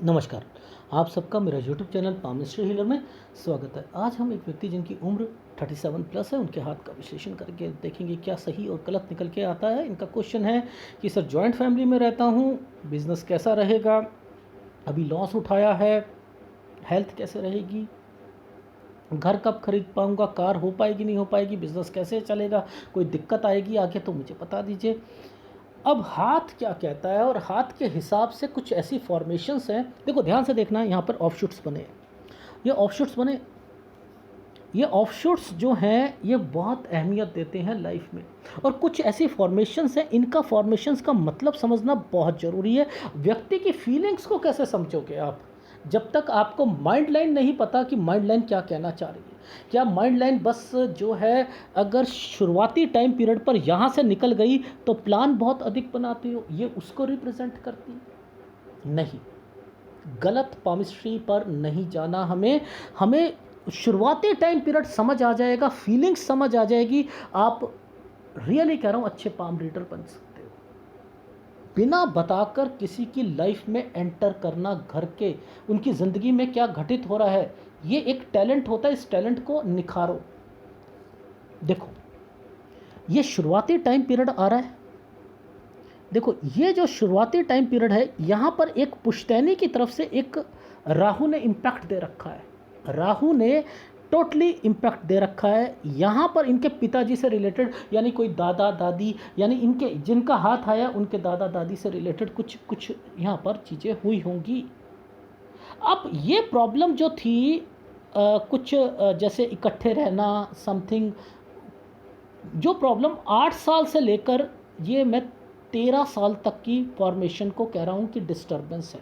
नमस्कार। आप सबका मेरा यूट्यूब चैनल पामिस्ट्री हीलर में स्वागत है। आज हम एक व्यक्ति जिनकी उम्र 37 प्लस है उनके हाथ का विश्लेषण करके देखेंगे क्या सही और गलत निकल के आता है। इनका क्वेश्चन है कि सर जॉइंट फैमिली में रहता हूँ, बिज़नेस कैसा रहेगा, अभी लॉस उठाया है, हेल्थ कैसे रहेगी, घर कब खरीद पाऊँगा, कार हो पाएगी नहीं हो पाएगी, बिज़नेस कैसे चलेगा, कोई दिक्कत आएगी आगे तो मुझे बता दीजिए। अब हाथ क्या कहता है और हाथ के हिसाब से कुछ ऐसी फॉर्मेशंस हैं। देखो ध्यान से देखना, यहाँ पर ऑफशूट्स बने हैं। ये ऑफशूट्स बने, ये ऑफशूट्स जो हैं ये बहुत अहमियत देते हैं लाइफ में। और कुछ ऐसी फॉर्मेशंस हैं, इनका फॉर्मेशंस का मतलब समझना बहुत ज़रूरी है। व्यक्ति की फीलिंग्स को कैसे समझोगे आप, जब तक आपको माइंड लाइन नहीं पता कि माइंड लाइन क्या कहना चाह रही है। क्या माइंड लाइन बस जो है अगर शुरुआती टाइम पीरियड पर यहाँ से निकल गई तो प्लान बहुत अधिक बनाती हो, ये उसको रिप्रेजेंट करती है? नहीं, गलत पामिस्ट्री पर नहीं जाना। हमें हमें शुरुआती टाइम पीरियड समझ आ जाएगा, फीलिंग्स समझ आ जाएगी, आप रियली कह रहा हूँ अच्छे पाम रीडर बन सकते हो। बिना बताकर किसी की लाइफ में एंटर करना, घर के उनकी ज़िंदगी में क्या घटित हो रहा है, ये एक टैलेंट होता है। इस टैलेंट को निखारो। देखो ये शुरुआती टाइम पीरियड आ रहा है। देखो ये जो शुरुआती टाइम पीरियड है, यहाँ पर एक पुश्तैनी की तरफ से एक राहु ने इम्पैक्ट दे रखा है। राहु ने टोटली इम्पैक्ट दे रखा है यहाँ पर। इनके पिताजी से रिलेटेड, यानी कोई दादा दादी, यानी इनके जिनका हाथ आया उनके दादा दादी से रिलेटेड कुछ कुछ यहाँ पर चीज़ें हुई होंगी। अब ये प्रॉब्लम जो थी कुछ जैसे इकट्ठे रहना समथिंग, जो प्रॉब्लम 8 साल से लेकर ये मैं 13 साल तक की फॉर्मेशन को कह रहा हूँ कि डिस्टर्बेंस है।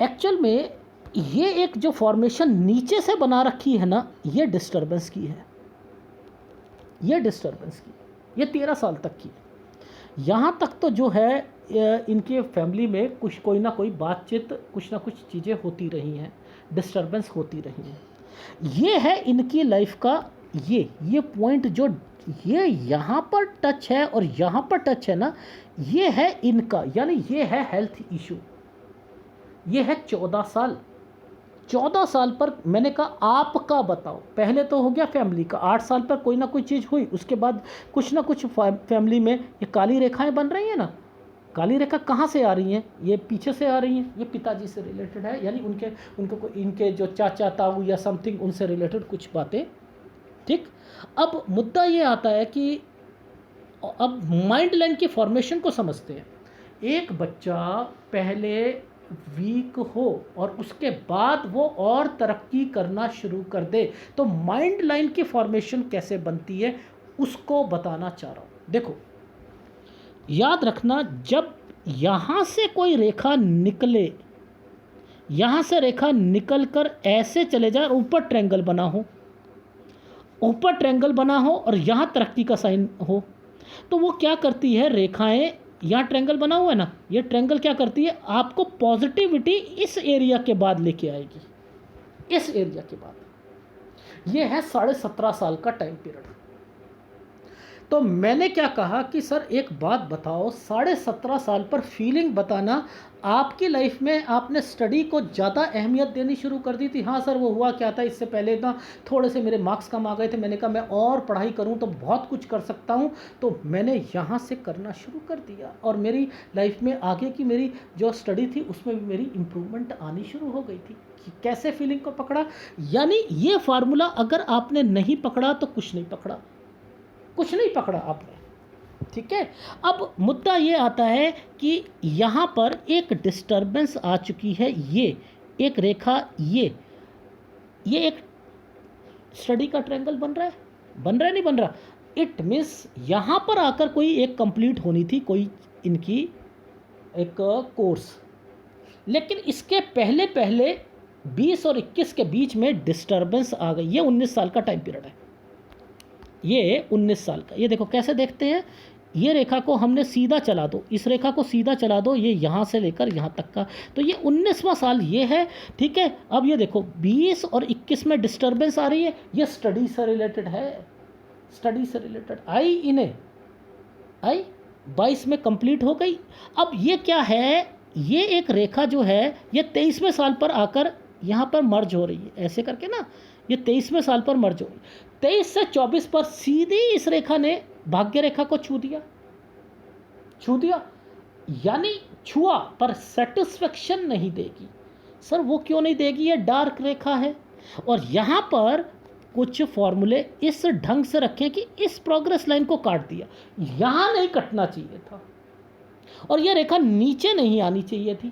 एक्चुअल में ये एक जो फॉर्मेशन नीचे से बना रखी है ना, ये डिस्टर्बेंस की है, ये डिस्टर्बेंस की, ये 13 साल तक की है। यहाँ तक तो जो है इनके फैमिली में कुछ कोई ना कोई बातचीत, कुछ ना कुछ चीज़ें होती रही हैं, डिस्टर्बेंस होती रही हैं। ये है इनकी लाइफ का ये पॉइंट जो ये यहाँ पर टच है और यहाँ पर टच है ना, ये है इनका, यानी ये है हेल्थ इशू। ये है 14 साल। 14 साल पर मैंने कहा आपका बताओ, पहले तो हो गया फैमिली का, 8 साल पर कोई ना कोई चीज़ हुई, उसके बाद कुछ ना कुछ फैमिली में ये काली रेखाएं बन रही हैं ना। काली रेखा कहाँ से आ रही हैं? ये पीछे से आ रही हैं, ये पिताजी से रिलेटेड है, यानी इनके जो चाचा ताऊ या समथिंग उनसे रिलेटेड कुछ बातें। ठीक, अब मुद्दा ये आता है कि अब माइंड लाइन की फॉर्मेशन को समझते हैं। एक बच्चा पहले वीक हो और उसके बाद वो और तरक्की करना शुरू कर दे, तो माइंड लाइन की फॉर्मेशन कैसे बनती है उसको बताना चाह रहा हूँ। देखो याद रखना, जब यहाँ से कोई रेखा निकले, यहाँ से रेखा निकल कर ऐसे चले जाए, ऊपर ट्रायंगल बना हो, ऊपर ट्रायंगल बना हो और यहाँ तरक्की का साइन हो, तो वो क्या करती है, रेखाएं, यहाँ ट्रायंगल बना हुआ है ना, ये ट्रायंगल क्या करती है, आपको पॉजिटिविटी इस एरिया के बाद लेके आएगी, इस एरिया के बाद। ये है 17.5 साल का टाइम पीरियड। तो मैंने क्या कहा कि सर एक बात बताओ, 17.5 साल पर फीलिंग बताना, आपकी लाइफ में आपने स्टडी को ज़्यादा अहमियत देनी शुरू कर दी थी? हाँ सर, वो हुआ क्या था, इससे पहले ना थोड़े से मेरे मार्क्स कम आ गए थे, मैंने कहा मैं और पढ़ाई करूं तो बहुत कुछ कर सकता हूं, तो मैंने यहाँ से करना शुरू कर दिया और मेरी लाइफ में आगे की मेरी जो स्टडी थी उसमें भी मेरी इम्प्रूवमेंट आनी शुरू हो गई थी। कि कैसे फीलिंग को पकड़ा, यानी ये फार्मूला अगर आपने नहीं पकड़ा तो कुछ नहीं पकड़ा, कुछ नहीं पकड़ा आपने। ठीक है, अब मुद्दा ये आता है कि यहाँ पर एक डिस्टरबेंस आ चुकी है। ये एक रेखा, ये एक स्टडी का ट्रायंगल बन रहा है, बन रहा है नहीं बन रहा, इट मीन्स यहाँ पर आकर कोई एक कंप्लीट होनी थी, कोई इनकी एक कोर्स, लेकिन इसके पहले पहले 20 और 21 के बीच में डिस्टरबेंस आ गई। ये 19 साल का टाइम पीरियड है, ये 19 साल का। ये देखो कैसे देखते हैं, ये रेखा को हमने सीधा चला दो, इस रेखा को सीधा चला दो, ये यहाँ से लेकर यहाँ तक का, तो ये 19वां साल ये है। ठीक है, अब ये देखो 20 और 21 में डिस्टरबेंस आ रही है, ये स्टडी से रिलेटेड है, स्टडी से रिलेटेड आई, इन्हें आई 22 में कंप्लीट हो गई। अब ये क्या है, ये एक रेखा जो है ये 23वें साल पर आकर यहाँ पर मर्ज हो रही है, ऐसे करके ना, ये 23वें साल पर मर्ज हो रही है। 23 से 24 पर सीधी इस रेखा ने भाग्य रेखा को छू दिया, यानी छुआ, पर सेटिस्फेक्शन नहीं देगी। सर वो क्यों नहीं देगी? ये डार्क रेखा है। और यहाँ पर कुछ फॉर्मूले इस ढंग से रखें कि इस प्रोग्रेस लाइन को काट दिया, यहाँ नहीं कटना चाहिए था, और ये रेखा नीचे नहीं आनी चाहिए थी।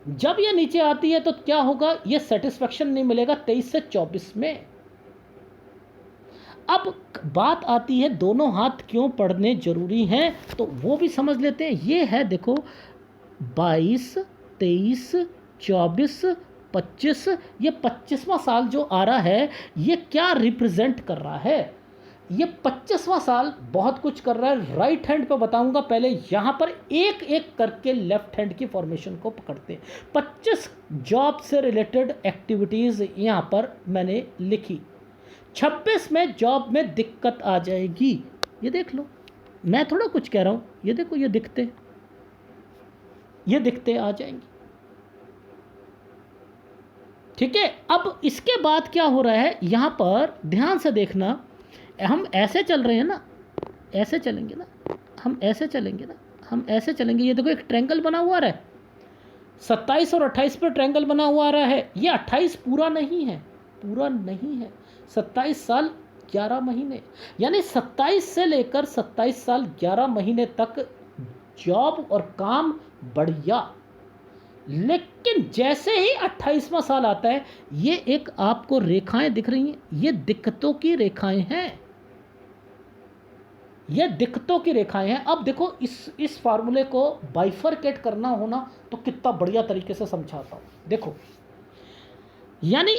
जब ये नीचे आती है तो क्या होगा? ये सेटिस्फेक्शन नहीं मिलेगा 23 से 24 में। अब बात आती है दोनों हाथ क्यों पढ़ने जरूरी हैं, तो वो भी समझ लेते हैं। ये है देखो 22, 23, 24, 25, ये 25वां साल जो आ रहा है ये क्या रिप्रेजेंट कर रहा है? ये 25वां साल बहुत कुछ कर रहा है। राइट हैंड पे बताऊंगा, पहले यहाँ पर एक एक करके लेफ्ट हैंड की फॉर्मेशन को पकड़ते हैं। 25 जॉब से रिलेटेड एक्टिविटीज़ यहाँ पर मैंने लिखी। 26 में जॉब में दिक्कत आ जाएगी, ये देख लो, मैं थोड़ा कुछ कह रहा हूँ, ये देखो ये दिखते आ जाएंगी। ठीक है, अब इसके बाद क्या हो रहा है यहाँ पर ध्यान से देखना। हम ऐसे चल रहे हैं ना, ऐसे चलेंगे ना, हम ऐसे चलेंगे। ये देखो एक ट्रायंगल बना हुआ आ रहा है, 27 और 28 पर ट्रायंगल बना हुआ आ रहा है। ये 28 पूरा नहीं है, 27 साल 11 महीने, यानी 27 से लेकर 27 साल 11 महीने तक जॉब और काम बढ़िया। लेकिन जैसे ही 28वां साल आता है, ये एक आपको रेखाएं दिख रही हैं, ये दिक्कतों की रेखाएं हैं, अब देखो इस फार्मूले को बाइफरकेट करना होना तो कितना बढ़िया तरीके से समझाता हूं। देखो, यानी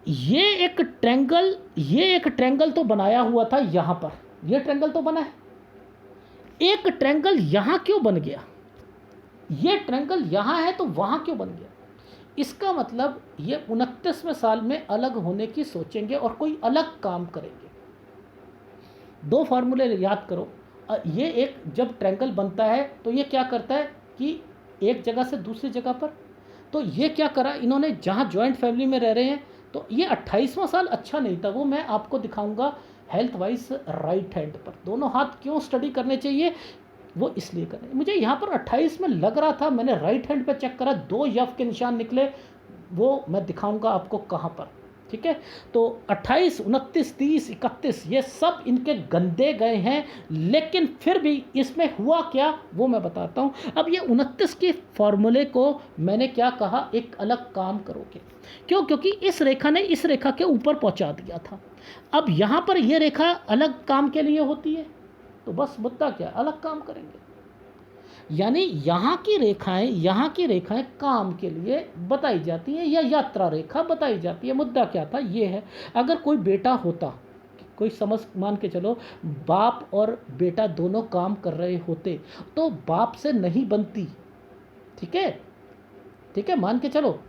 ये एक ट्रायंगल तो बनाया हुआ था यहां पर, ये ट्रायंगल तो बना है। एक ट्रायंगल यहां क्यों बन गया? ये ट्रायंगल यहाँ है तो वहाँ क्यों बन गया? इसका मतलब ये 29वें साल में अलग होने की सोचेंगे और कोई अलग काम करेंगे। दो फार्मूले याद करो। ये एक जब ट्रायंगल बनता है तो ये क्या करता है कि एक जगह से दूसरी जगह पर, तो ये क्या करा इन्होंने, जहाँ जॉइंट फैमिली में रह रहे हैं, तो ये 28वां साल अच्छा नहीं था, वो मैं आपको दिखाऊंगा हेल्थ वाइज राइट हैंड पर। दोनों हाथ क्यों स्टडी करने चाहिए वो इसलिए करें। मुझे यहाँ पर 28 में लग रहा था, मैंने राइट हैंड पे चेक करा, 2 यफ के निशान निकले, वो मैं दिखाऊंगा आपको कहाँ पर। ठीक है, तो 28, 29, 30, 31 ये सब इनके गंदे गए हैं, लेकिन फिर भी इसमें हुआ क्या वो मैं बताता हूँ। अब ये 29 के फॉर्मूले को मैंने क्या कहा, एक अलग काम करोगे। क्यों? क्योंकि इस रेखा ने इस रेखा के ऊपर पहुँचा दिया था। अब यहाँ पर ये रेखा अलग काम के लिए होती है, तो बस मुद्दा क्या, अलग काम करेंगे। यानी यहाँ की रेखाएं काम के लिए बताई जाती हैं या यात्रा रेखा बताई जाती है। मुद्दा क्या था, ये है, अगर कोई बेटा होता, कोई समझ मान के चलो बाप और बेटा दोनों काम कर रहे होते तो बाप से नहीं बनती। ठीक है, मान के चलो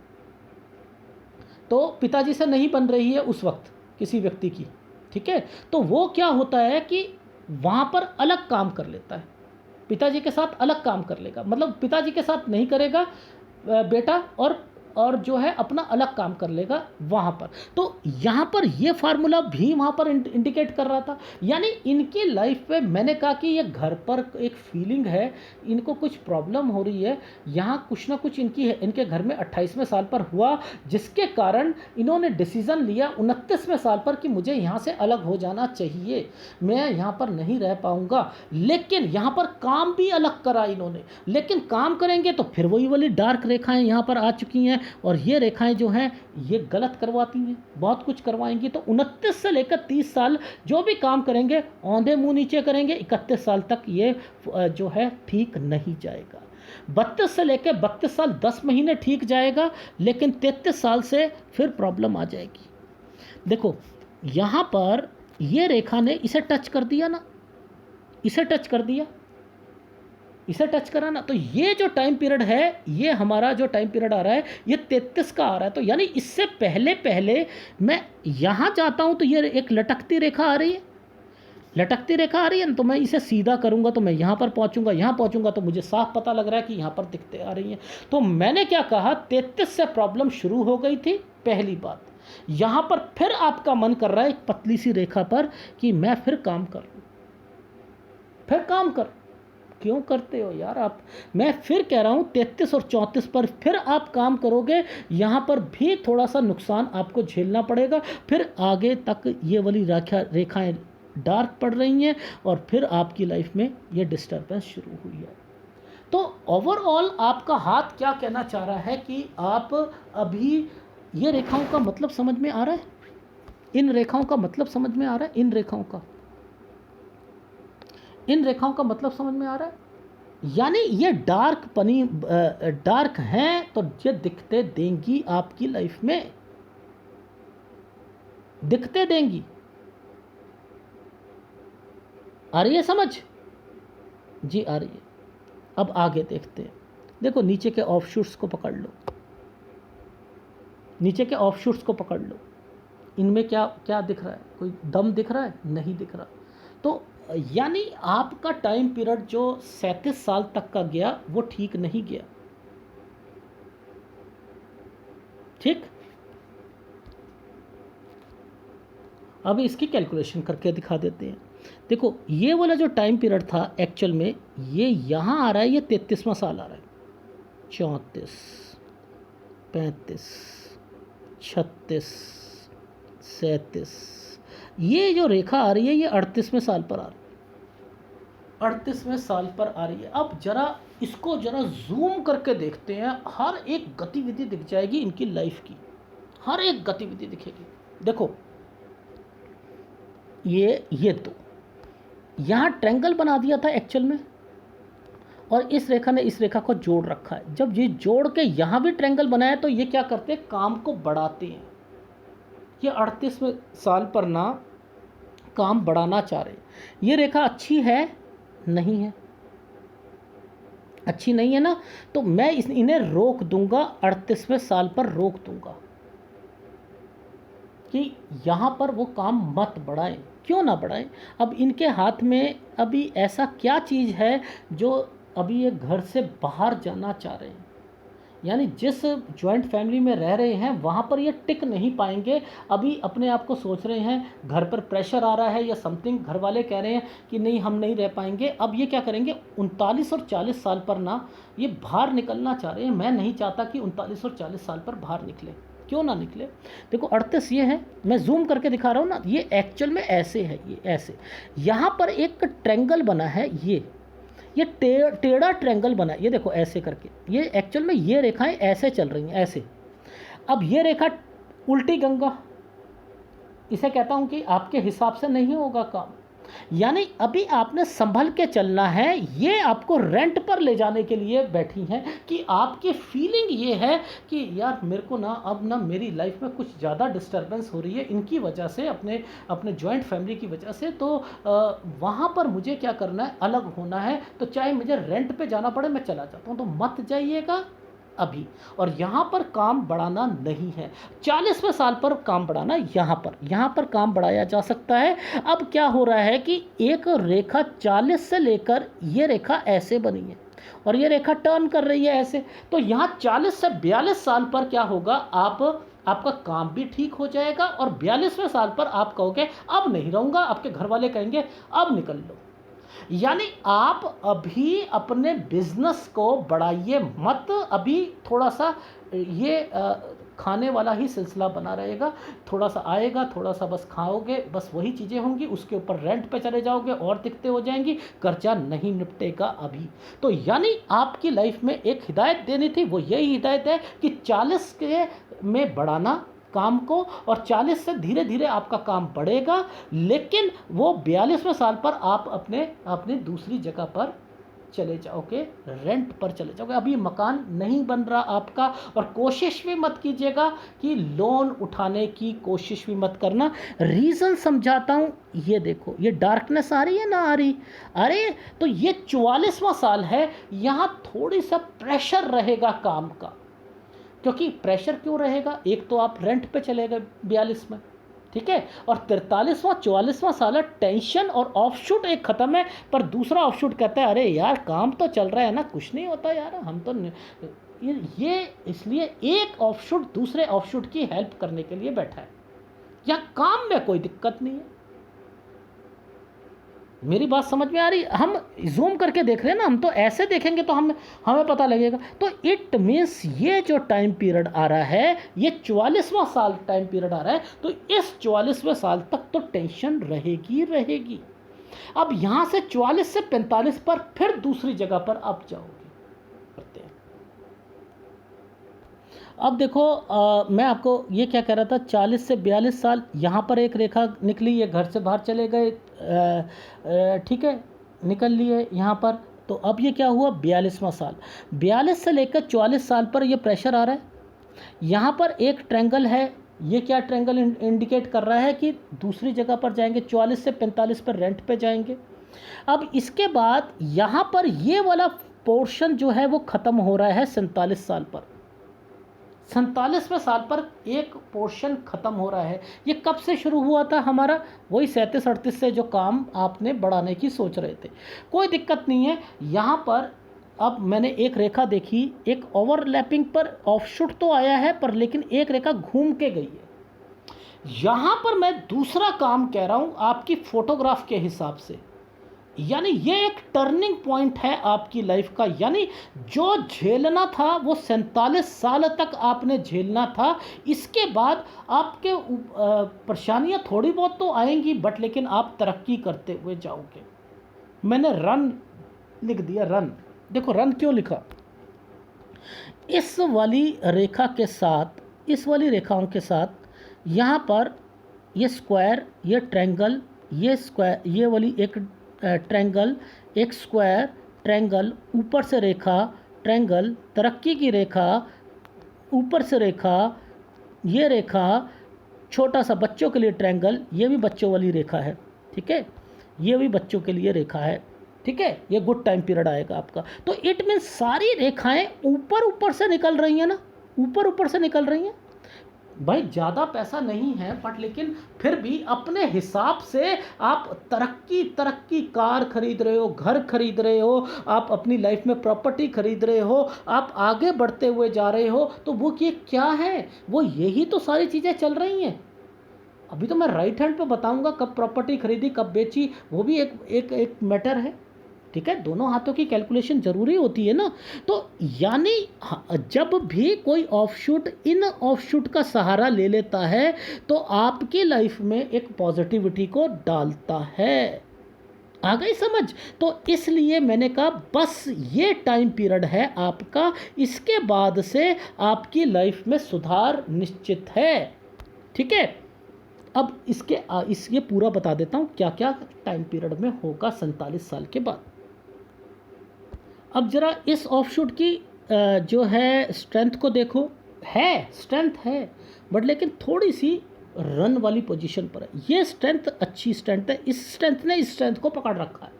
तो पिताजी से नहीं बन रही है उस वक्त किसी व्यक्ति की। ठीक है, तो वो क्या होता है कि वहाँ पर अलग काम कर लेता है, पिताजी के साथ अलग काम कर लेगा, मतलब पिताजी के साथ नहीं करेगा बेटा, और जो है अपना अलग काम कर लेगा वहाँ पर। तो यहाँ पर ये फार्मूला भी वहाँ पर इंडिकेट कर रहा था। यानी इनकी लाइफ पे मैंने कहा कि ये घर पर एक फीलिंग है, इनको कुछ प्रॉब्लम हो रही है, यहाँ कुछ ना कुछ इनके घर में 28वें साल पर हुआ, जिसके कारण इन्होंने डिसीज़न लिया 29वें साल पर कि मुझे यहाँ से अलग हो जाना चाहिए, मैं यहाँ पर नहीं रह पाऊँगा। लेकिन यहाँ पर काम भी अलग करा इन्होंने, लेकिन काम करेंगे तो फिर वही वाली डार्क रेखाएँ यहाँ पर आ चुकी हैं, और ये रेखाएं जो हैं ये गलत करवाती हैं, बहुत कुछ करवाएंगी। तो 29 से लेकर 30 साल जो भी काम करेंगे औंधे मुंह नीचे करेंगे, 31 साल तक ये जो है ठीक नहीं जाएगा। 32 से लेकर 32 साल 10 महीने ठीक जाएगा, लेकिन 33 साल से फिर प्रॉब्लम आ जाएगी। देखो यहाँ पर ये रेखा ने इसे टच कर दिया ना, इसे टच करा ना, तो ये जो टाइम पीरियड है, ये हमारा जो टाइम पीरियड आ रहा है ये 33 का आ रहा है। तो यानी इससे पहले मैं यहाँ जाता हूँ तो ये एक लटकती रेखा आ रही है, लटकती रेखा आ रही है ना, तो मैं इसे सीधा करूंगा तो मैं यहाँ पर पहुँचूंगा, यहाँ पहुँचूंगा तो मुझे साफ पता लग रहा है कि यहाँ पर दिक्कतें आ रही हैं। तो मैंने क्या कहा, 33 से प्रॉब्लम शुरू हो गई थी, पहली बात। यहाँ पर फिर आपका मन कर रहा है एक पतली सी रेखा पर कि मैं फिर काम कर लूँ, फिर काम कर। क्यों करते हो यार आप? मैं फिर कह रहा हूँ 33 और 34 पर फिर आप काम करोगे, यहाँ पर भी थोड़ा सा नुकसान आपको झेलना पड़ेगा। फिर आगे तक ये वाली रेखाएं डार्क पड़ रही हैं और फिर आपकी लाइफ में ये डिस्टर्बेंस शुरू हुई है। तो ओवरऑल आपका हाथ क्या कहना चाह रहा है कि आप अभी, ये रेखाओं का मतलब समझ में आ रहा है? इन रेखाओं का मतलब समझ में आ रहा है? इन रेखाओं का मतलब समझ में आ रहा है? यानी ये डार्क हैं तो ये दिखते देंगी आपकी लाइफ में, दिखते देंगी। आ रही है समझ? जी आ रही है। अब आगे देखते हैं। देखो नीचे के ऑफशूट्स को पकड़ लो, नीचे के ऑफशूट्स को पकड़ लो। इनमें क्या क्या दिख रहा है? कोई दम दिख रहा है? नहीं दिख रहा। तो यानी आपका टाइम पीरियड जो 37 साल तक का गया वो ठीक नहीं गया। ठीक, अब इसकी कैलकुलेशन करके दिखा देते हैं। देखो ये वाला जो टाइम पीरियड था एक्चुअल में ये यहाँ आ रहा है, ये 33वां साल आ रहा है, 34, 35, 36, 37, ये जो रेखा आ रही है ये 38वें साल पर आ रही है, 38वें साल पर आ रही है। अब जरा इसको जरा जूम करके देखते हैं, हर एक गतिविधि दिख जाएगी इनकी लाइफ की, हर एक गतिविधि दिखेगी। देखो ये तो यहाँ ट्रायंगल बना दिया था एक्चुअल में, और इस रेखा ने इस रेखा को जोड़ रखा है। जब ये जोड़ के यहाँ भी ट्रायंगल बनाया तो ये क्या करते हैं, काम को बढ़ाते हैं। ये 38वें साल पर ना काम बढ़ाना चाह रहे हैं। ये रेखा अच्छी है? नहीं है, अच्छी नहीं है ना, तो मैं इन्हें रोक दूंगा, 38वें साल पर रोक दूंगा कि यहाँ पर वो काम मत बढ़ाएं। क्यों ना बढ़ाएं? अब इनके हाथ में अभी ऐसा क्या चीज़ है जो अभी ये घर से बाहर जाना चाह रहे हैं, यानी जिस जॉइंट फैमिली में रह रहे हैं वहाँ पर ये टिक नहीं पाएंगे। अभी अपने आप को सोच रहे हैं घर पर प्रेशर आ रहा है या समथिंग, घर वाले कह रहे हैं कि नहीं हम नहीं रह पाएंगे। अब ये क्या करेंगे, 39 और 40 साल पर ना ये बाहर निकलना चाह रहे हैं। मैं नहीं चाहता कि 39 और 40 साल पर बाहर निकले, क्यों ना निकले। देखो 38 ये है, मैं जूम करके दिखा रहा हूँ ना, ये एक्चुअल में ऐसे है, ये ऐसे। यहाँ पर एक ट्रायंगल बना है, ये टेढ़ा ट्रायंगल बना है, ये देखो ऐसे करके। ये एक्चुअल में ये रेखाएं ऐसे चल रही हैं, ऐसे। अब ये रेखा उल्टी गंगा, इसे कहता हूँ कि आपके हिसाब से नहीं होगा काम, यानी अभी आपने संभल के चलना है। ये आपको रेंट पर ले जाने के लिए बैठी हैं कि आपकी फीलिंग ये है कि यार मेरे को ना अब ना मेरी लाइफ में कुछ ज़्यादा डिस्टर्बेंस हो रही है इनकी वजह से, अपने जॉइंट फैमिली की वजह से। तो वहाँ पर मुझे क्या करना है, अलग होना है। तो चाहे मुझे रेंट पे जाना पड़े मैं चला जाता हूँ, तो मत जाइएगा अभी। और यहाँ पर काम बढ़ाना नहीं है, 40वें साल पर काम बढ़ाना। यहाँ पर काम बढ़ाया जा सकता है। अब क्या हो रहा है कि एक रेखा 40 से लेकर ये रेखा ऐसे बनी है और ये रेखा टर्न कर रही है ऐसे। तो यहाँ 40 से 42 साल पर क्या होगा, आपका काम भी ठीक हो जाएगा और 42वें साल पर आप कहोगे अब नहीं रहूँगा, आपके घर वाले कहेंगे अब निकल लो। यानी आप अभी अपने बिजनेस को बढ़ाइए मत, अभी थोड़ा सा ये खाने वाला ही सिलसिला बना रहेगा। थोड़ा सा आएगा, थोड़ा सा बस खाओगे, बस वही चीज़ें होंगी, उसके ऊपर रेंट पे चले जाओगे और दिक्कतें हो जाएंगी, कर्जा नहीं निपटेगा अभी। तो यानी आपकी लाइफ में एक हिदायत देनी थी, वो यही हिदायत है कि 40 के में बढ़ाना काम को, और 40 से धीरे धीरे आपका काम बढ़ेगा। लेकिन वो 42वें साल पर आप अपने दूसरी जगह पर चले जाओगे, रेंट पर चले जाओगे। अभी मकान नहीं बन रहा आपका, और कोशिश भी मत कीजिएगा कि लोन उठाने की कोशिश भी मत करना। रीज़न समझाता हूँ, ये देखो ये डार्कनेस आ रही है ना, आ रही, अरे तो ये 44वां साल है, यहाँ थोड़ी सा प्रेशर रहेगा काम का। क्योंकि प्रेशर क्यों रहेगा, एक तो आप रेंट पे चले गए 42 में, ठीक है। और 43वां 44वां साल है, टेंशन और ऑफशूट एक ख़त्म है, पर दूसरा ऑफशूट कहता है अरे यार काम तो चल रहा है ना, कुछ नहीं होता यार, हम तो ये इसलिए एक ऑफशूट दूसरे ऑफशूट की हेल्प करने के लिए बैठा है, या काम में कोई दिक्कत नहीं है। मेरी बात समझ में आ रही? हम जूम करके देख रहे हैं ना, हम तो ऐसे देखेंगे तो हमें पता लगेगा। तो इट मीन्स ये जो टाइम पीरियड आ रहा है, ये 44वां साल टाइम पीरियड आ रहा है, तो इस 44वें साल तक तो टेंशन रहेगी। अब यहाँ से 44 से 45 पर फिर दूसरी जगह पर आप जाओगे करते हैं। अब देखो मैं आपको ये क्या कह रहा था, 40 से 42 साल यहाँ पर एक रेखा निकली, ये घर से बाहर चले गए, ठीक है, निकल लिए यहाँ पर। तो अब ये क्या हुआ, 42वां साल, 42 से लेकर 44 साल पर ये प्रेशर आ रहा है। यहाँ पर एक ट्रायंगल है, ये क्या ट्रायंगल इंडिकेट कर रहा है कि दूसरी जगह पर जाएंगे, 44 से 45 पर रेंट पे जाएंगे। अब इसके बाद यहाँ पर ये वाला पोर्शन जो है वो ख़त्म हो रहा है 47 साल पर, 47वें साल पर एक पोर्शन ख़त्म हो रहा है। ये कब से शुरू हुआ था हमारा, वही 37-38 से जो काम आपने बढ़ाने की सोच रहे थे, कोई दिक्कत नहीं है। यहाँ पर अब मैंने एक रेखा देखी, एक ओवरलैपिंग पर ऑफशूट तो आया है, पर लेकिन एक रेखा घूम के गई है। यहाँ पर मैं दूसरा काम कह रहा हूँ आपकी फोटोग्राफ के हिसाब से, यानी ये एक टर्निंग पॉइंट है आपकी लाइफ का। यानी जो झेलना था वो 47 साल तक आपने झेलना था, इसके बाद आपके परेशानियां थोड़ी बहुत तो आएंगी, बट लेकिन आप तरक्की करते हुए जाओगे। मैंने रन लिख दिया, रन। देखो रन क्यों लिखा, इस वाली रेखा के साथ, इस वाली रेखाओं के साथ यहाँ पर ये स्क्वायर, ये ट्रायंगल, ये स्क्वायर, ये वाली एक ट्रायंगल, एक स्क्वायर, ट्रायंगल, ऊपर से रेखा, ट्रायंगल, तरक्की की रेखा, ऊपर से रेखा, ये रेखा, छोटा सा बच्चों के लिए ट्रायंगल, ये भी बच्चों वाली रेखा है, ठीक है, ये भी बच्चों के लिए रेखा है, ठीक है, ये गुड टाइम पीरियड आएगा आपका। तो इट मीन्स सारी रेखाएं ऊपर से निकल रही हैं ना, ऊपर से निकल रही हैं। भाई ज़्यादा पैसा नहीं है, बट लेकिन फिर भी अपने हिसाब से आप तरक्की, कार खरीद रहे हो, घर खरीद रहे हो, आप अपनी लाइफ में प्रॉपर्टी खरीद रहे हो, आप आगे बढ़ते हुए जा रहे हो, तो वो ये क्या है, वो यही तो सारी चीज़ें चल रही हैं। अभी तो मैं राइट हैंड पे बताऊंगा कब प्रॉपर्टी खरीदी, कब बेची, वो भी एक मैटर है, ठीक है। दोनों हाथों की कैलकुलेशन ज़रूरी होती है ना। तो यानी जब भी कोई ऑफशूट इन ऑफशूट का सहारा ले लेता है, तो आपकी लाइफ में एक पॉजिटिविटी को डालता है। आ गई समझ? तो इसलिए मैंने कहा बस ये टाइम पीरियड है आपका, इसके बाद से आपकी लाइफ में सुधार निश्चित है, ठीक है। अब ये पूरा बता देता हूँ क्या क्या टाइम पीरियड में होगा 47 साल के बाद। अब ज़रा इस ऑफशूट की जो है स्ट्रेंथ को देखो, है स्ट्रेंथ है, बट लेकिन थोड़ी सी रन वाली पोजीशन पर है। ये स्ट्रेंथ अच्छी स्ट्रेंथ है, इस स्ट्रेंथ ने इस स्ट्रेंथ को पकड़ रखा है।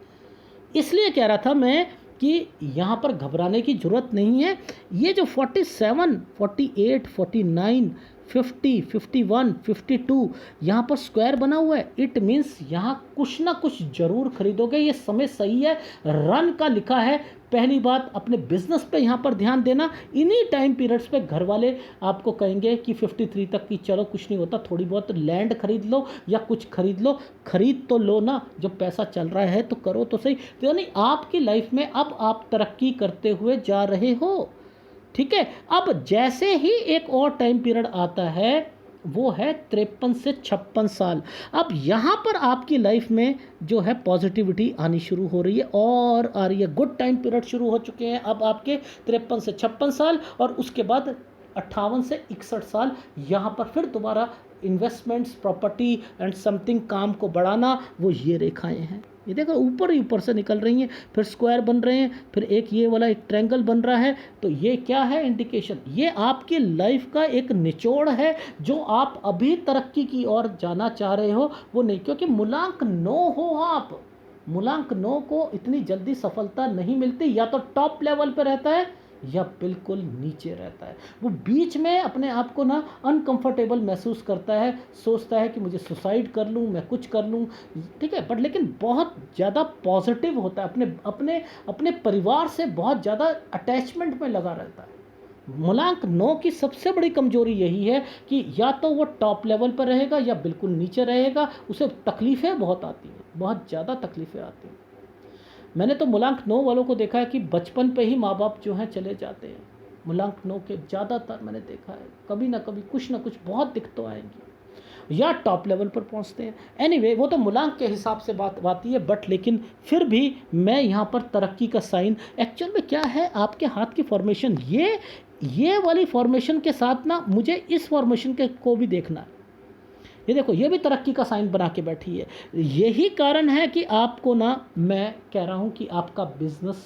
इसलिए कह रहा था मैं कि यहाँ पर घबराने की ज़रूरत नहीं है। ये जो 47, 48, 49, 50, 51, 52 यहाँ पर स्क्वायर बना हुआ है, इट मीन्स यहाँ कुछ ना कुछ ज़रूर खरीदोगे। ये समय सही है, रन का लिखा है। पहली बात, अपने बिजनेस पे यहाँ पर ध्यान देना। इन्हीं टाइम पीरियड्स पे घर वाले आपको कहेंगे कि 53 तक की चलो कुछ नहीं होता, थोड़ी बहुत लैंड खरीद लो या कुछ खरीद लो। खरीद तो लो ना, जब पैसा चल रहा है तो करो तो सही। तो यानी आपकी लाइफ में अब आप तरक्की करते हुए जा रहे हो, ठीक है। अब जैसे ही एक और टाइम पीरियड आता है, वो है 53 से 56 साल। अब यहाँ पर आपकी लाइफ में जो है पॉजिटिविटी आनी शुरू हो रही है और आ रही है। गुड टाइम पीरियड शुरू हो चुके हैं अब आपके 53 से 56 साल, और उसके बाद 58 से 61 साल यहाँ पर फिर दोबारा इन्वेस्टमेंट्स, प्रॉपर्टी एंड समथिंग काम को बढ़ाना, वो ये रेखाएं हैं। ये देखो ऊपर ही ऊपर से निकल रही हैं, फिर स्क्वायर बन रहे हैं, फिर एक ये वाला एक ट्रायंगल बन रहा है। तो ये क्या है इंडिकेशन, ये आपकी लाइफ का एक निचोड़ है जो आप अभी तरक्की की ओर जाना चाह रहे हो, वो नहीं। क्योंकि मूलांक 9 हो आप, मूलांक 9 को इतनी जल्दी सफलता नहीं मिलती, या तो टॉप लेवल पर रहता है या बिल्कुल नीचे रहता है। वो बीच में अपने आप को ना अनकंफर्टेबल महसूस करता है, सोचता है कि मुझे सुसाइड कर लूँ, मैं कुछ कर लूँ, ठीक है, बट लेकिन बहुत ज़्यादा पॉजिटिव होता है, अपने अपने अपने परिवार से बहुत ज़्यादा अटैचमेंट में लगा रहता है। मूलांक 9 की सबसे बड़ी कमजोरी यही है कि या तो वो टॉप लेवल पर रहेगा या बिल्कुल नीचे रहेगा, उसे तकलीफ़ें बहुत आती हैं, बहुत ज़्यादा तकलीफ़ें आती हैं। मैंने तो मूलांक 9 वालों को देखा है कि बचपन पे ही माँ बाप जो हैं चले जाते हैं। मूलांक 9 के ज़्यादातर मैंने देखा है, कभी ना कभी कुछ ना कुछ बहुत दिक्कतें आएंगी, या टॉप लेवल पर पहुंचते हैं। एनीवे वो तो मूलांक के हिसाब से बात आती है, बट लेकिन फिर भी मैं यहाँ पर तरक्की का साइन एक्चुअल में क्या है, आपके हाथ की फॉर्मेशन, ये वाली फॉर्मेशन के साथ ना मुझे इस फॉर्मेशन के को भी देखना है। ये देखो, ये भी तरक्की का साइन बना के बैठी है। यही कारण है कि आपको ना मैं कह रहा हूँ कि आपका business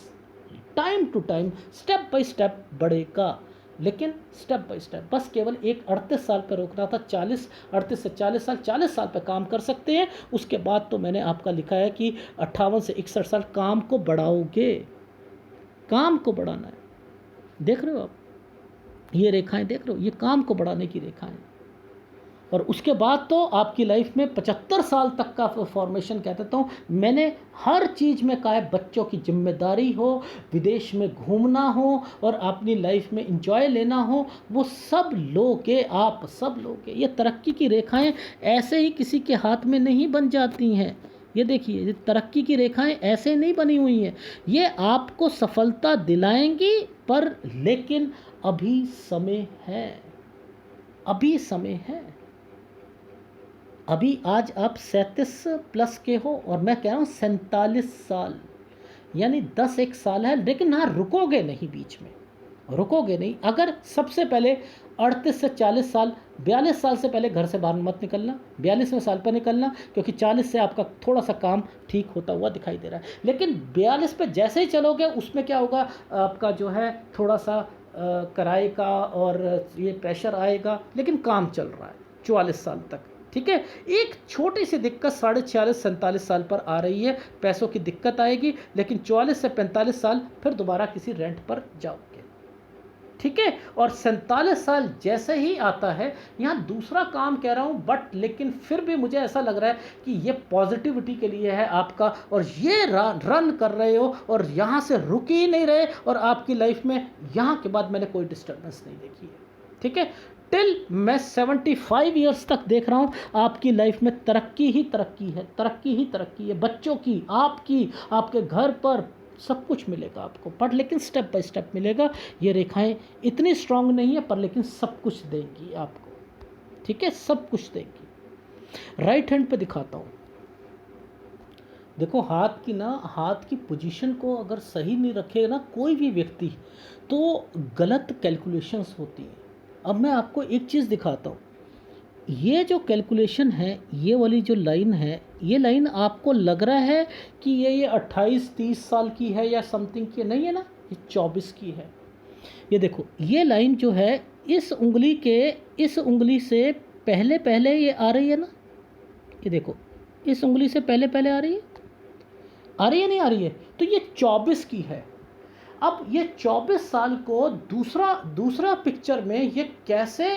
time to time step by step बढ़ेगा, लेकिन स्टेप बाय स्टेप। बस केवल एक 38 साल पर रोकना था, 38 से 40 साल पर काम कर सकते हैं। उसके बाद तो मैंने आपका लिखा है कि 58 से 61 साल काम को बढ़ाओगे, काम को बढ़ाना है। देख रहे हो आप ये रेखाएं, देख रहे हो, ये काम को बढ़ाने की रेखाएं। और उसके बाद तो आपकी लाइफ में 75 साल तक का फॉर्मेशन कह देता हूँ। मैंने हर चीज़ में कहा है, बच्चों की जिम्मेदारी हो, विदेश में घूमना हो और अपनी लाइफ में इंजॉय लेना हो, वो सब लोगे, आप सब लोगे। ये तरक्की की रेखाएं ऐसे ही किसी के हाथ में नहीं बन जाती हैं। ये देखिए, ये तरक्की की रेखाएं ऐसे नहीं बनी हुई हैं, ये आपको सफलता दिलाएंगी, पर लेकिन अभी समय है, अभी समय है। अभी आज आप 37 प्लस के हो और मैं कह रहा हूँ 47 साल, यानी 10 एक साल है, लेकिन हाँ रुकोगे नहीं, बीच में रुकोगे नहीं। अगर सबसे पहले 38 से 40 साल, 42 साल से पहले घर से बाहर मत निकलना, 42वें साल पर निकलना, क्योंकि 40 से आपका थोड़ा सा काम ठीक होता हुआ दिखाई दे रहा है। लेकिन 42 पे जैसे ही चलोगे, उसमें क्या होगा, आपका जो है थोड़ा सा किराए का और ये प्रेशर आएगा, लेकिन काम चल रहा है 44 साल तक, ठीक है। एक छोटी सी दिक्कत 46 47 साल पर आ रही है, पैसों की दिक्कत आएगी, लेकिन 44 से 45 साल फिर दोबारा किसी रेंट पर जाओगे, ठीक है। और 47 साल जैसे ही आता है, यहाँ दूसरा काम कह रहा हूँ, बट लेकिन फिर भी मुझे ऐसा लग रहा है कि ये पॉजिटिविटी के लिए है आपका, और ये रन कर रहे हो और यहाँ से रुक ही नहीं रहे, और आपकी लाइफ में यहाँ के बाद मैंने कोई डिस्टर्बेंस नहीं देखी है, ठीक है। टिल मैं 75 ईयर्स तक देख रहा हूँ आपकी लाइफ में तरक्की ही तरक्की है, तरक्की ही तरक्की है, बच्चों की, आपकी, आपके घर पर सब कुछ मिलेगा आपको, पर लेकिन स्टेप बाय स्टेप मिलेगा। ये रेखाएं इतनी स्ट्रांग नहीं है, पर लेकिन सब कुछ देंगी आपको, ठीक है, सब कुछ देंगी। राइट हैंड पे दिखाता हूँ, देखो हाथ की पोजीशन को अगर सही नहीं रखेगा ना कोई भी व्यक्ति, तो गलत कैलकुलेशंस होती है। अब मैं आपको एक चीज़ दिखाता हूँ, ये जो कैलकुलेशन है, ये वाली जो लाइन है, ये लाइन आपको लग रहा है कि ये 28-30 साल की है या समथिंग की, नहीं है ना, ये 24 की है। ये देखो, ये लाइन जो है इस उंगली से पहले पहले ये आ रही है ना, ये देखो, इस उंगली से पहले पहले आ रही है, नहीं आ रही है, तो ये 24 की है। अब ये 24 साल को दूसरा पिक्चर में ये कैसे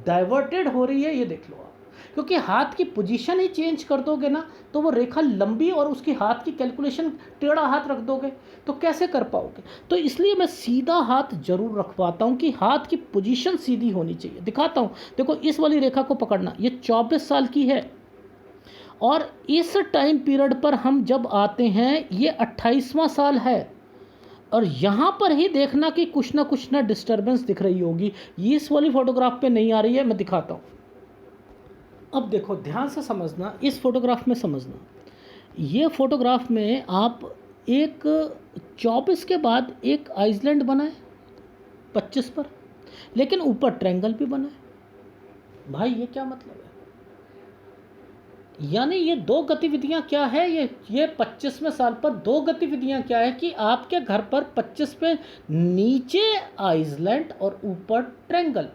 डाइवर्टेड हो रही है, ये देख लो आप, क्योंकि हाथ की पोजीशन ही चेंज कर दोगे ना, तो वो रेखा लंबी और उसकी हाथ की कैलकुलेशन टेढ़ा हाथ रख दोगे तो कैसे कर पाओगे। तो इसलिए मैं सीधा हाथ जरूर रखवाता हूँ कि हाथ की पोजीशन सीधी होनी चाहिए। दिखाता हूँ, देखो इस वाली रेखा को पकड़ना, ये 24 साल की है, और इस टाइम पीरियड पर हम जब आते हैं ये 28वां साल है, और यहाँ पर ही देखना कि कुछ ना डिस्टर्बेंस दिख रही होगी। ये इस वाली फोटोग्राफ पे नहीं आ रही है, मैं दिखाता हूँ। अब देखो ध्यान से समझना, इस फोटोग्राफ में समझना, ये फोटोग्राफ में आप एक 24 के बाद एक आइसलैंड बना है 25 पर, लेकिन ऊपर ट्रायंगल भी बना है। भाई ये क्या मतलब है, यानी ये दो गतिविधियां क्या है, ये 25वें साल पर दो गतिविधियां क्या है कि आपके घर पर 25 पे नीचे आइसलैंड और ऊपर ट्रायंगल।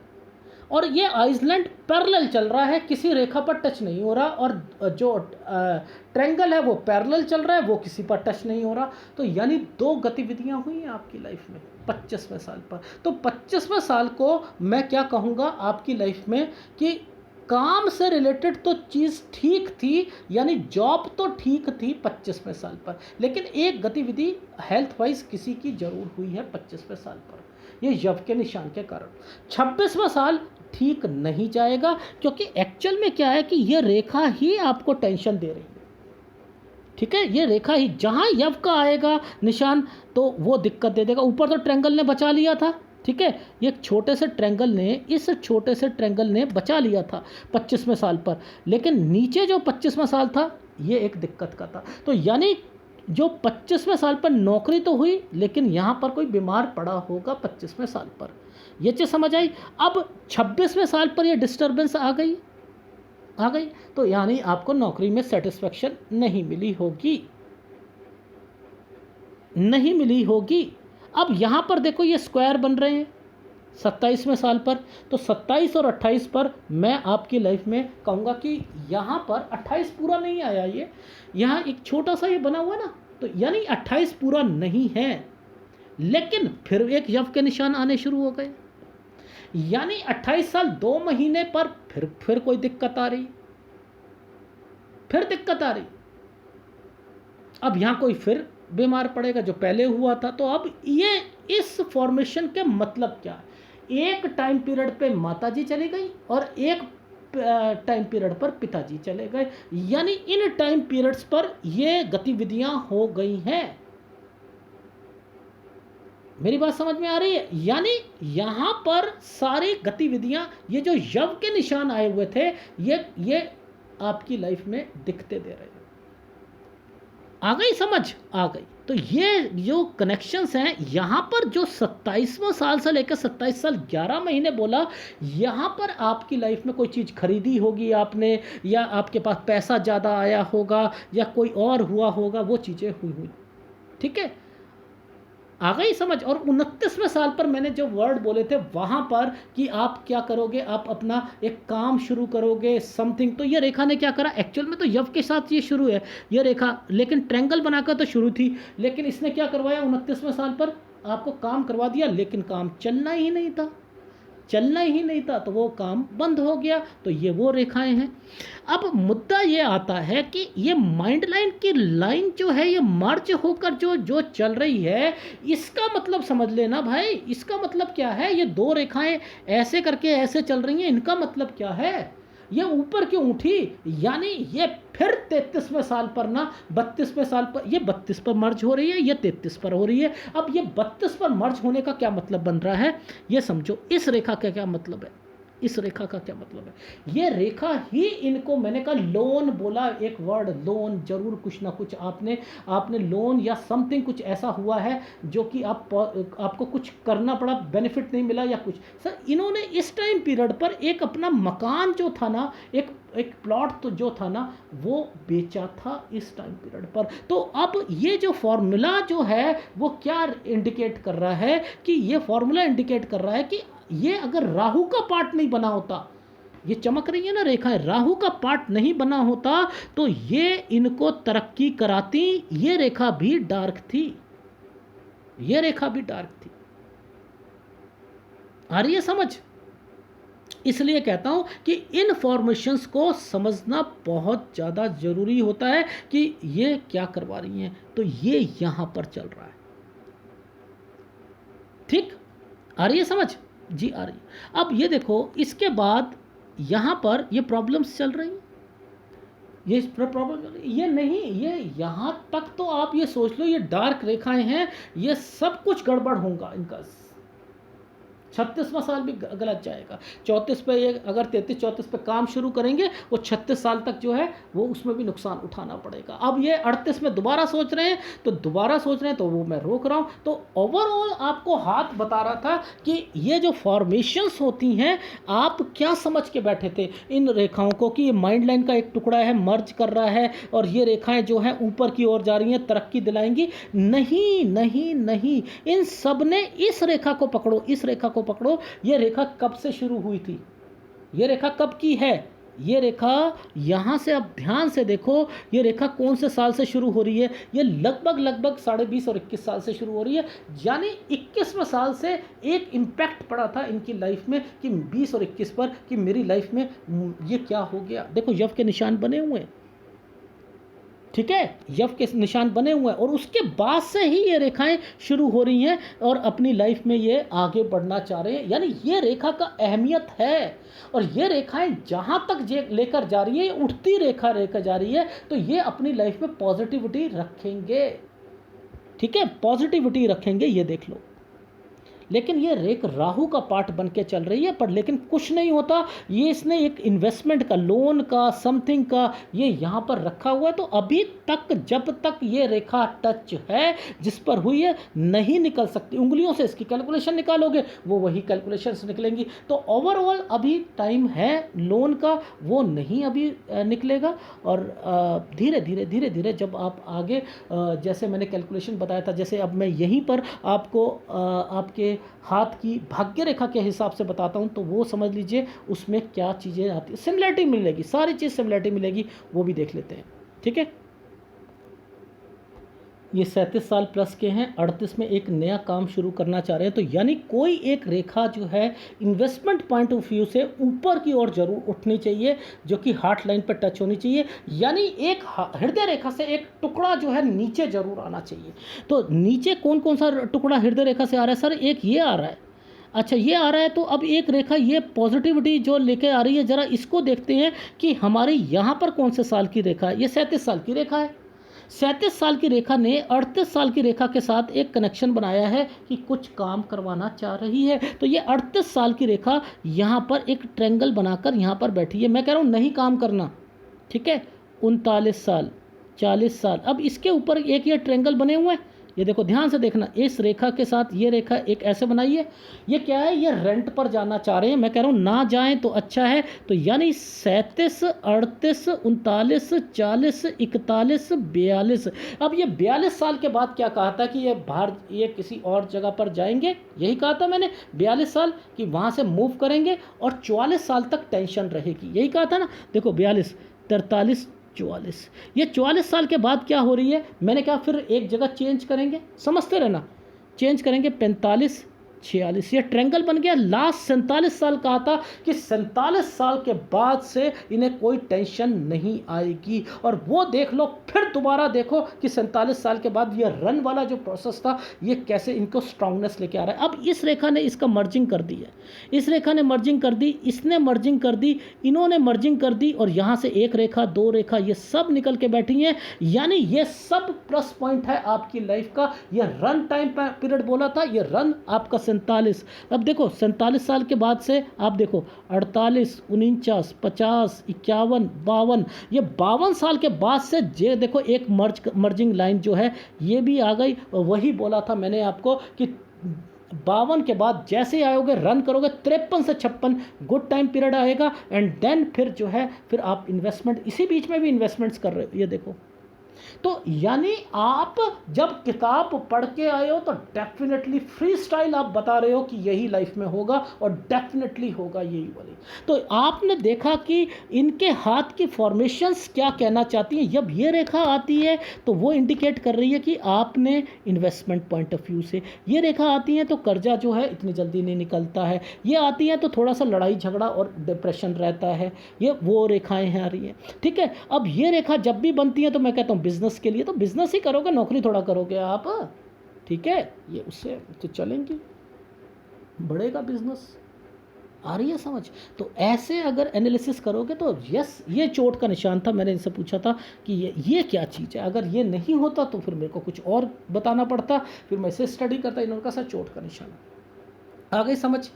और ये आइसलैंड पैरेलल चल रहा है, किसी रेखा पर टच नहीं हो रहा, और जो ट्रायंगल है वो पैरेलल चल रहा है, वो किसी पर टच नहीं हो रहा। तो यानी 2 गतिविधियां हुई हैं आपकी लाइफ में 25वें साल पर। तो 25वें साल को मैं क्या कहूँगा आपकी लाइफ में कि काम से रिलेटेड तो चीज़ ठीक थी, यानी जॉब तो ठीक थी 25वें साल पर, लेकिन एक गतिविधि हेल्थ वाइज किसी की जरूर हुई है 25वें साल पर, ये यव के निशान के कारण। 26वां साल ठीक नहीं जाएगा, क्योंकि एक्चुअल में क्या है कि ये रेखा ही आपको टेंशन दे रही है। ठीक है, ये रेखा ही, जहाँ यव का आएगा निशान तो वो दिक्कत दे देगा। ऊपर तो ट्रायंगल ने बचा लिया था, ठीक है, ये छोटे से ट्रायंगल ने, इस छोटे से ट्रायंगल ने बचा लिया था 25वें साल पर, लेकिन नीचे जो 25वां साल था ये एक दिक्कत का था। तो यानी जो 25वें साल पर नौकरी तो हुई, लेकिन यहाँ पर कोई बीमार पड़ा होगा 25वें साल पर, ये चीज़ समझ आई। अब 26वें साल पर ये डिस्टर्बेंस आ गई, तो यानी आपको नौकरी में सेटिस्फेक्शन नहीं मिली होगी। अब यहाँ पर देखो ये स्क्वायर बन रहे हैं 27वें साल पर, तो 27 और 28 पर मैं आपकी लाइफ में कहूँगा कि यहाँ पर 28 पूरा नहीं आया, ये यहाँ एक छोटा सा ये बना हुआ ना, तो यानी 28 पूरा नहीं है, लेकिन फिर एक यव के निशान आने शुरू हो गए, यानी 28 साल 2 महीने पर फिर कोई दिक्कत आ रही, अब यहाँ कोई फिर बीमार पड़ेगा जो पहले हुआ था। तो अब ये इस फॉर्मेशन के मतलब क्या है, एक टाइम पीरियड पे माताजी चली गई और एक टाइम पीरियड पर पिताजी चले गए, यानी इन टाइम पीरियड्स पर ये गतिविधियां हो गई हैं। मेरी बात समझ में आ रही है? यानी यहां पर सारी गतिविधियां, ये जो यव के निशान आए हुए थे, ये आपकी लाइफ में दिखते दे रहे हैं। आ गई समझ? आ गई। तो ये जो कनेक्शंस हैं यहाँ पर, जो 27वां साल से लेकर 27 साल 11 महीने बोला, यहाँ पर आपकी लाइफ में कोई चीज़ खरीदी होगी आपने, या आपके पास पैसा ज़्यादा आया होगा, या कोई और हुआ होगा, वो चीज़ें हुई। ठीक है, आ गई समझ? और 29वें साल पर मैंने जो वर्ड बोले थे वहाँ पर कि आप क्या करोगे, आप अपना एक काम शुरू करोगे समथिंग, तो ये रेखा ने क्या करा, एक्चुअल में तो यव के साथ ये शुरू है ये रेखा, लेकिन ट्रायंगल बनाकर तो शुरू थी, लेकिन इसने क्या करवाया 29वें साल पर, आपको काम करवा दिया, लेकिन काम चलना ही नहीं था, तो वो काम बंद हो गया। तो ये वो रेखाएं हैं। अब मुद्दा ये आता है कि ये माइंड लाइन की लाइन जो है, ये मर्ज होकर जो चल रही है, इसका मतलब समझ लेना भाई, इसका मतलब क्या है, ये 2 रेखाएं ऐसे करके ऐसे चल रही हैं, इनका मतलब क्या है, ये ऊपर क्यों उठी, यानी ये फिर 33वें साल पर ना 32वें साल पर, ये 32 पर मर्ज हो रही है, ये 33 पर हो रही है। अब ये 32 पर मर्ज होने का क्या मतलब बन रहा है, ये समझो। इस रेखा का क्या मतलब है, इस रेखा का क्या मतलब है, ये रेखा ही इनको, मैंने कहा लोन बोला, एक वर्ड लोन, जरूर कुछ ना कुछ आपने लोन या समथिंग कुछ ऐसा हुआ है जो कि आपको कुछ करना पड़ा, बेनिफिट नहीं मिला या कुछ। सर इन्होंने इस टाइम पीरियड पर एक अपना मकान जो था ना, एक प्लॉट तो जो था ना, वो बेचा था इस टाइम पीरियड पर। तो अब ये जो फॉर्मूला जो है वो क्या इंडिकेट कर रहा है, कि ये फॉर्मूला इंडिकेट कर रहा है कि ये अगर राहु का पार्ट नहीं बना होता, ये चमक रही है ना रेखाएं, राहु का पार्ट नहीं बना होता तो ये इनको तरक्की कराती। ये रेखा भी डार्क थी, आ रही है समझ? इसलिए कहता हूं कि इन फॉर्मेशंस को समझना बहुत ज़्यादा ज़रूरी होता है कि ये क्या करवा रही हैं। तो ये यहां पर चल रहा है, ठीक? आ रही है समझ? जी आ रही है। अब ये देखो, इसके बाद यहाँ पर ये प्रॉब्लम्स चल रही हैं, ये प्रॉब्लम, ये नहीं, ये यहाँ तक तो आप ये सोच लो, ये डार्क रेखाएं हैं, ये सब कुछ गड़बड़ होगा इनका। 36वां साल भी गलत जाएगा। 34 पे ये अगर 33-34 पे काम शुरू करेंगे, वो 36 साल तक जो है वो उसमें भी नुकसान उठाना पड़ेगा। अब ये 38 में दोबारा सोच रहे हैं, तो वो मैं रोक रहा हूँ। तो ओवरऑल आपको हाथ बता रहा था कि ये जो फॉर्मेशंस होती हैं, आप क्या समझ के बैठे थे इन रेखाओं को, कि ये माइंड लाइन का एक टुकड़ा है, मर्ज कर रहा है, और ये रेखाएं जो हैं ऊपर की ओर जा रही हैं, तरक्की दिलाएंगी। नहीं, इन सब ने, इस रेखा को पकड़ो, ये रेखा कब से शुरू हुई थी? ये रेखा कब की है? ये रेखा यहाँ से आप ध्यान से देखो, ये रेखा कौन से साल से शुरू हो रही है? ये लगभग 20.5 और 21 साल से शुरू हो रही है। यानी 21वें साल से एक इम्पैक्ट पड़ा था इनकी लाइफ में कि 20 और 21 पर, कि मेरी लाइफ में ये क्या हो गया। देखो यव के निशान बने हुए हैं, ठीक है, यव के निशान बने हुए हैं, और उसके बाद से ही ये रेखाएं शुरू हो रही हैं और अपनी लाइफ में ये आगे बढ़ना चाह रहे हैं। यानी ये रेखा का अहमियत है, और ये रेखाएं जहां तक लेकर जा रही है, ये उठती रेखा लेकर जा रही है, तो ये अपनी लाइफ में पॉजिटिविटी रखेंगे, ठीक है, पॉजिटिविटी रखेंगे, ये देख लो। लेकिन ये रेख राहु का पार्ट बन के चल रही है, पर लेकिन कुछ नहीं होता, ये इसने एक इन्वेस्टमेंट का, लोन का, समथिंग का ये यहाँ पर रखा हुआ है। तो अभी तक जब तक ये रेखा टच है जिस पर हुई है, नहीं निकल सकती। उंगलियों से इसकी कैलकुलेशन निकालोगे वो वही कैलकुलेशंस निकलेंगी। तो ओवरऑल अभी टाइम है लोन का, वो नहीं अभी निकलेगा। और धीरे धीरे धीरे धीरे जब आप आगे, जैसे मैंने कैलकुलेशन बताया था, जैसे अब मैं यहीं पर आपको आपके हाथ की भाग्य रेखा के हिसाब से बताता हूं, तो वो समझ लीजिए उसमें क्या चीज़ें आती है, सिमिलरिटी मिलेगी, सारी चीज़ सिमिलरिटी मिलेगी, वो भी देख लेते हैं, ठीक है। ये 37 साल प्लस के हैं, 38 में एक नया काम शुरू करना चाह रहे हैं। तो यानी कोई एक रेखा जो है इन्वेस्टमेंट पॉइंट ऑफ व्यू से ऊपर की ओर जरूर उठनी चाहिए, जो कि हार्ट लाइन पर टच होनी चाहिए। यानी एक हृदय रेखा से एक टुकड़ा जो है नीचे जरूर आना चाहिए। तो नीचे कौन कौन सा टुकड़ा हृदय रेखा से आ रहा है? सर एक ये आ रहा है, अच्छा ये आ रहा है। तो अब एक रेखा ये पॉजिटिविटी जो लेके आ रही है, ज़रा इसको देखते हैं कि हमारी यहाँ पर कौन से साल की रेखा है। ये 37 साल की रेखा है। 37 साल की रेखा ने 38 साल की रेखा के साथ एक कनेक्शन बनाया है कि कुछ काम करवाना चाह रही है। तो ये 38 साल की रेखा यहाँ पर एक ट्रेंगल बनाकर यहाँ पर बैठी है। मैं कह रहा हूँ नहीं काम करना, ठीक है। 39 साल, 40 साल, अब इसके ऊपर एक ये ट्रेंगल बने हुए हैं, ये देखो ध्यान से देखना, इस रेखा के साथ ये रेखा एक ऐसे बनाई है। ये क्या है? ये रेंट पर जाना चाह रहे हैं। मैं कह रहा हूँ ना जाएं तो अच्छा है। तो यानी 37, 38, 39, 40, 41, 42। अब ये 42 साल के बाद क्या कहा था कि ये बाहर, ये किसी और जगह पर जाएंगे, यही कहा था मैंने। 42 साल कि वहाँ से मूव करेंगे, और 44 साल तक टेंशन रहेगी, यही कहा था ना। देखो 42, 43, 44, ये 44 साल के बाद क्या हो रही है? मैंने कहा फिर एक जगह चेंज करेंगे, समझते रहना, चेंज करेंगे। 45, 46, ये ट्रेंगल बन गया। लास्ट 47 साल कहा था कि 47 साल के बाद से इन्हें कोई टेंशन नहीं आएगी। और वो देख लो, फिर दोबारा देखो कि 47 साल के बाद ये रन वाला जो प्रोसेस था, ये कैसे इनको स्ट्रांगनेस लेके आ रहा है। अब इस रेखा ने इसका मर्जिंग कर दी है, इस रेखा ने मर्जिंग कर दी, इसने मर्जिंग कर दी, इन्होंने मर्जिंग कर दी, और यहाँ से एक रेखा, दो रेखा, ये सब निकल के बैठी हैं। यानी ये सब प्लस पॉइंट है आपकी लाइफ का। ये रन टाइम पीरियड बोला था, ये रन आपका 47। अब देखो 47 साल के बाद से आप देखो 48, 49, 50, 51, 52, ये 52 साल के बाद से ये देखो एक मर्जिंग लाइन जो है ये भी आ गई। वही बोला था मैंने आपको कि 52 के बाद जैसे आओगे, रन करोगे, 53 से 56 गुड टाइम पीरियड आएगा। एंड देन फिर जो है फिर आप इन्वेस्टमेंट, इसी बीच में भी इन्वेस्टमेंट्स कर रहे हो, ये देखो। तो यानी आप जब किताब पढ़ के आए हो तो डेफिनेटली फ्री स्टाइल आप बता रहे हो कि यही लाइफ में होगा, और डेफिनेटली होगा यही वाली। तो आपने देखा कि इनके हाथ की फॉर्मेशंस क्या कहना चाहती हैं। जब ये रेखा आती है तो वो इंडिकेट कर रही है कि आपने इन्वेस्टमेंट पॉइंट ऑफ व्यू से, ये रेखा आती है तो कर्जा जो है इतनी जल्दी नहीं निकलता है, ये आती है तो थोड़ा सा लड़ाई झगड़ा और डिप्रेशन रहता है, ये वो रेखाएं हैं आ रही हैं, ठीक है। अब ये रेखा जब भी बनती है तो मैं कहता हूँ बिजनेस के लिए तो बिजनेस ही करोगे, नौकरी थोड़ा करोगे आप, ठीक है। ये उससे तो चलेंगी, बढ़ेगा बिजनेस, आ रही है समझ। तो ऐसे अगर एनालिसिस करोगे तो यस, ये चोट का निशान था। मैंने इनसे पूछा था कि ये क्या चीज़ है, अगर ये नहीं होता तो फिर मेरे को कुछ और बताना पड़ता, फिर मैं इसे स्टडी करता। इन्होंने कहा सर चोट का निशान, आ गई समझ,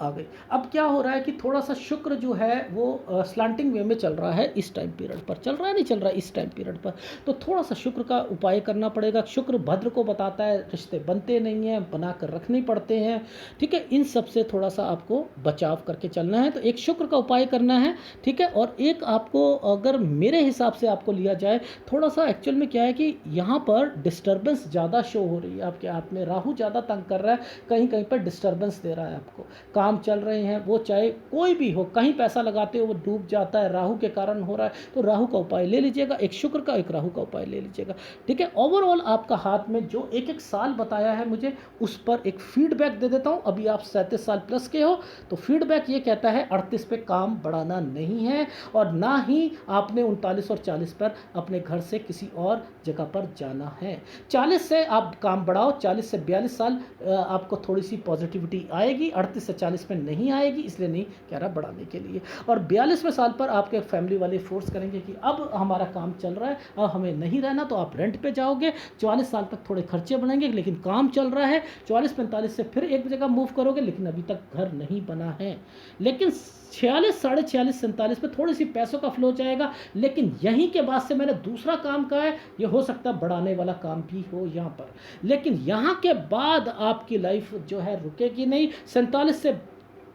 आ गई। अब क्या हो रहा है कि थोड़ा सा शुक्र जो है वो स्लांटिंग वे में चल रहा है, इस टाइम पीरियड पर चल रहा है, नहीं चल रहा है इस टाइम पीरियड पर, तो थोड़ा सा शुक्र का उपाय करना पड़ेगा। शुक्र भद्र को बताता है रिश्ते बनते नहीं हैं, बना कर रखने पड़ते हैं, ठीक है। इन सब से थोड़ा सा आपको बचाव करके चलना है, तो एक शुक्र का उपाय करना है, ठीक है। और एक आपको अगर मेरे हिसाब से आपको लिया जाए, थोड़ा सा एक्चुअल में क्या है कि यहाँ पर डिस्टर्बेंस ज़्यादा शो हो रही है आपके हाथ में, राहु ज़्यादा तंग कर रहा है, कहीं कहीं पर डिस्टर्बेंस दे रहा है आपको, काम चल रहे हैं, वो चाहे कोई भी हो, कहीं पैसा लगाते हो वो डूब जाता है, राहु के कारण हो रहा है, तो राहु का उपाय ले लीजिएगा, एक शुक्र का एक राहु का उपाय ले लीजिएगा। ठीक है, ओवरऑल आपका हाथ में जो एक एक साल बताया है मुझे, उस पर एक फीडबैक दे देता हूँ। अभी आप 37 साल प्लस के हो, तो फीडबैक ये कहता है 38 पे काम बढ़ाना नहीं है, और ना ही आपने 39 और 40 पर अपने घर से किसी और जगह पर जाना है। 40 से आप काम बढ़ाओ, 40 से 42 साल आपको थोड़ी सी पॉजिटिविटी आएगी, 38 से 40 में नहीं आएगी, इसलिए नहीं कह रहा बढ़ाने के लिए। और 42वें साल पर आपके फैमिली वाले फोर्स करेंगे कि अब हमारा काम चल रहा है, अब हमें नहीं रहना, तो आप रेंट पे जाओगे। 44 साल तक थोड़े खर्चे बनेंगे, लेकिन काम चल रहा है। 44-45 से फिर एक जगह मूव करोगे, लेकिन अभी तक घर नहीं बना है। लेकिन 46, 46, 47 में थोड़ी सी पैसों का फ्लो जाएगा, लेकिन यहीं के बाद से मैंने दूसरा काम कहा है, ये हो सकता है बढ़ाने वाला काम भी हो यहाँ पर, लेकिन यहाँ के बाद आपकी लाइफ जो है रुकेगी नहीं। 47 से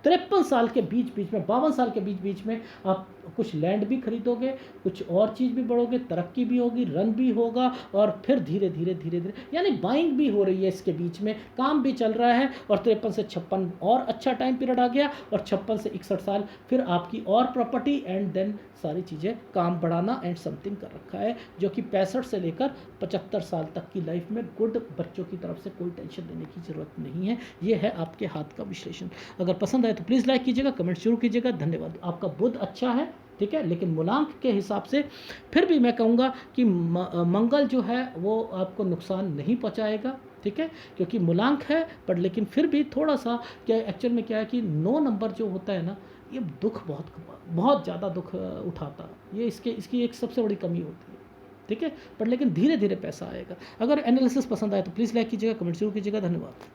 53 साल के बीच बीच में, 52 साल के बीच बीच में आप कुछ लैंड भी खरीदोगे, कुछ और चीज़ भी बढ़ोगे, तरक्की भी होगी, रन भी होगा, और फिर धीरे धीरे धीरे धीरे यानी बाइंग भी हो रही है इसके बीच में, काम भी चल रहा है। और 53 से 56 और अच्छा टाइम पीरियड आ गया, और 56 से 61 साल फिर आपकी और प्रॉपर्टी, एंड देन सारी चीज़ें, काम बढ़ाना एंड समथिंग कर रखा है, जो कि 65 से लेकर 75 साल तक की लाइफ में गुड। बच्चों की तरफ से कोई टेंशन लेने की ज़रूरत नहीं है। ये है आपके हाथ का विश्लेषण। अगर पसंद आए तो प्लीज़ लाइक कीजिएगा, कमेंट जरूर कीजिएगा। धन्यवाद। आपका बुध अच्छा है, ठीक है, लेकिन मूलांक के हिसाब से फिर भी मैं कहूँगा कि मंगल जो है वो आपको नुकसान नहीं पहुँचाएगा, ठीक है, क्योंकि मूलांक है, पर लेकिन फिर भी थोड़ा सा क्या एक्चुअल में क्या है कि 9 नंबर जो होता है ना, ये दुख बहुत ज़्यादा दुख उठाता है, ये इसकी एक सबसे बड़ी कमी होती है, ठीक है, पर लेकिन धीरे धीरे पैसा आएगा। अगर एनालिसिस पसंद आए तो प्लीज़ लाइक कीजिएगा, कमेंट जरूर कीजिएगा। धन्यवाद।